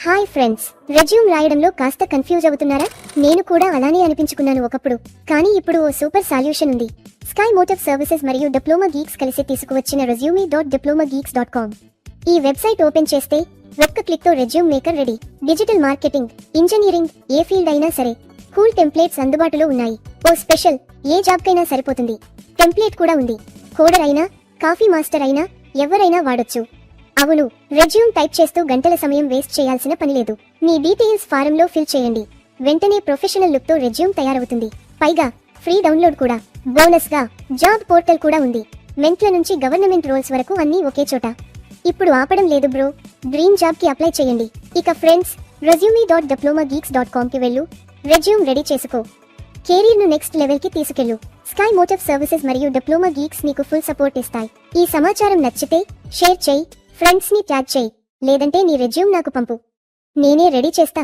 Hi friends, resume రాయడంలో కాస్త confuse అవుతున్నారా? నేను కూడా అలానే అనిపించుకున్నాను ఒకప్పుడు. కానీ ఇప్పుడు ఓ సూపర్ సొల్యూషన్ ఉంది. స్కై మోటివ్ సర్వీసెస్ మరియు డిప్లొమా గీక్స్ కలిసి తీసుకువచ్చిన resume.diplomageeks.com. ఈ వెబ్సైట్ ఓపెన్ చేస్తే ఒక్క క్లిక్తో resume maker ready. Digital marketing, engineering, ఏ ఫీల్డ్ అయినా సరే కూల్ టెంప్లేట్స్ అందుబాటులో ఉన్నాయి. ఓ స్పెషల్, ఏ జాబ్కైనా సరిపోతుంది. టెంప్లేట్ కూడా ఉంది. కోడర్ అయినా, కాఫీ మాస్టర్ అయినా ఎవరైనా వాడొచ్చు. అవును, రెజ్యూమ్ టైప్ చేస్తూ గంటల సమయం వేస్ట్ చేయాల్సిన పని లేదు. మీ డీటెయిల్స్ ఫారంలో ఫిల్ చేయండి. వెంటనే ప్రొఫెషనల్ లుక్తో రెజ్యూమ్ తయారవుతుంది. పైగా ఫ్రీ డౌన్లోడ్ కూడా. బోనస్ గా జాబ్ పోర్టల్ కూడా ఉంది. మెంట్ల నుంచి గవర్నమెంట్ రోల్స్ వరకు అన్నీ ఒకే చోట. ఇప్పుడు ఆపడం లేదు బ్రో, డ్రీమ్ జాబ్ కి అప్లై చేయండి. ఇక ఫ్రెండ్స్, resume.diplomageeks.com కి వెళ్ళు, రెజ్యూమ్ రెడీ చేసుకో, కెరీర్ ను నెక్స్ట్ లెవెల్ కి తీసుకెళ్ళు. స్కై మోటివ్ సర్వీసెస్ మరియు డిప్లొమా గీక్స్ నీకు ఫుల్ సపోర్ట్ ఇస్తాయి. ఈ సమాచారం నచ్చితే షేర్ చేయి, ఫ్రెండ్స్ ని ట్యాగ్ చేయి, లేదంటే నీ రెజ్యూమ్ నాకు పంపు, నేనే రెడీ చేస్తా.